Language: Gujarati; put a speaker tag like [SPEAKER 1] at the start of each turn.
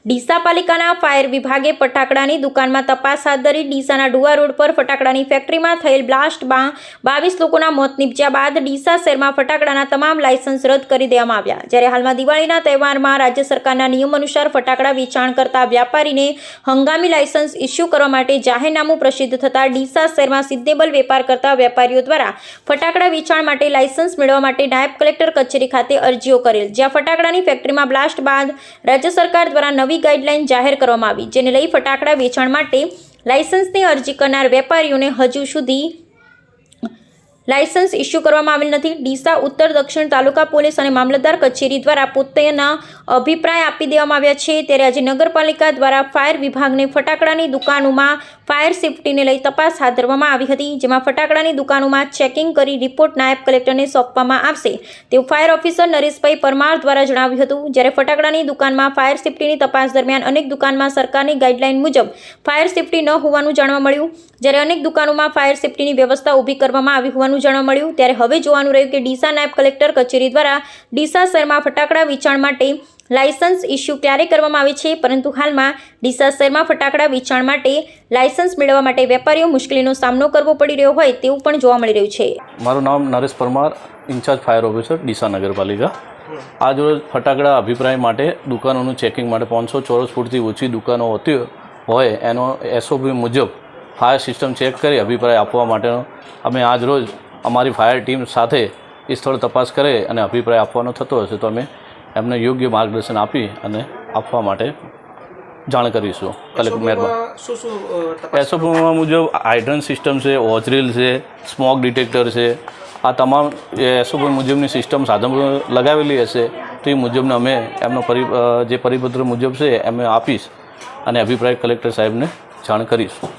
[SPEAKER 1] ડીસા પાલિકાના ફાયર વિભાગે ફટાકડાની દુકાનમાં તપાસ હાથ ધરી ડીસાના ડુઆ રોડ પર ફટાકડાની ફેક્ટરીમાં થયેલ બ્લાસ્ટમાં 22 લોકોના મોત નીપજ્યા બાદ ડીસા શહેરમાં ફટાકડાના તમામ લાયસન્સ રદ કરી દેવામાં આવ્યા। જ્યારે હાલમાં દિવાળીના તહેવારમાં રાજ્ય સરકારના નિયમ અનુસાર ફટાકડા વેચાણ કરતા વ્યાપારીને હંગામી લાયસન્સ ઇસ્યુ કરવા માટે જાહેરનામું પ્રસિદ્ધ થતાં ડીસા શહેરમાં સિઝનેબલ વેપાર કરતા વેપારીઓ દ્વારા ફટાકડા વેચાણ માટે લાયસન્સ મેળવવા માટે નાયબ કલેક્ટર કચેરી ખાતે અરજીઓ કરેલ, જ્યાં ફટાકડાની ફેક્ટરીમાં બ્લાસ્ટ બાદ રાજ્ય સરકાર દ્વારા નવી ગાઈડલાઈન જાહેર કરવામાં આવી, જેને લઈ ફટાકડા વેચાણ માટે લાયસન્સની અરજી કરનાર વેપારીઓને હજુ સુધી લાયસન્સ ઇસ્યુ કરવામાં આવેલ નથી। ડીસા ઉત્તર દક્ષિણ તાલુકા પોલીસ અને મામલતદાર કચેરી દ્વારા પોતાના અભિપ્રાય આપી દેવામાં આવ્યા છે। ત્યારે આજે નગરપાલિકા દ્વારા ફાયર વિભાગને ફટાકડાની દુકાનોમાં ફાયર સેફટીને લઈ તપાસ હાથ ધરવામાં આવી હતી, જેમાં ફટાકડાની દુકાનોમાં ચેકિંગ કરી રિપોર્ટ નાયબ કલેક્ટરને સોંપવામાં આવશે તેવું ફાયર ઓફિસર નરેશભાઈ પરમાર દ્વારા જણાવ્યું હતું। જ્યારે ફટાકડાની દુકાનમાં ફાયર સેફટીની તપાસ દરમિયાન અનેક દુકાનમાં સરકારની ગાઈડલાઈન મુજબ ફાયર સેફટી ન હોવાનું જાણવા મળ્યું, જ્યારે અનેક દુકાનોમાં ફાયર સેફટીની વ્યવસ્થા ઊભી કરવામાં આવી હોવાનું જાણવા મળ્યું। ત્યારે હવે જોવાનું રહ્યું કે ડીસા નાયબ કલેક્ટર કચેરી દ્વારા ડીસા શહેરમાં ફટાકડા વેચાણ માટે લાયસન્સ ઇસ્યુ ક્યારે કરવામાં આવે છે, પરંતુ હાલમાં ડીસા શહેરમાં ફટાકડા વેચાણ માટે લાયસન્સ મેળવવા માટે વેપારીઓ મુશ્કેલીનો સામનો કરવો પડી રહ્યો હોય તેવું પણ જોવા મળી રહ્યું છે।
[SPEAKER 2] મારું નામ Naresh Parmar, incharge fire officer Deesa નગરપાલિકા। આજ રોજ ફટાકડા અભિપ્રાય માટે દુકાનોનું ચેકિંગ માટે 500 ચોરસ ફૂટથી ઓછી દુકાનો હોતી હોય એનો એસઓપી મુજબ ફાયર સિસ્ટમ ચેક કરી અભિપ્રાય આપવા માટેનો અમે આજ રોજ અમારી ફાયર ટીમ સાથે એ સ્થળ તપાસ કરે અને અભિપ્રાય આપવાનો થતો હશે તો અમે એમને યોગ્ય માર્ગદર્શન આપી અને આપવા માટે જાણ કરીશું। કલેક્ટર મહેરબાની। એસઓપીમાં મુજબ હાઇડ્રન્ટ સિસ્ટમ છે, ઓઝરીલ છે, સ્મોક ડિટેક્ટર છે, આ તમામ એસઓપી મુજબની સિસ્ટમ સાધનો લગાવેલી હશે તો એ મુજબને અમે એમનો જે પરિપત્ર મુજબ છે એમ આપીશ અને અભિપ્રાય કલેક્ટર સાહેબને જાણ કરીશું।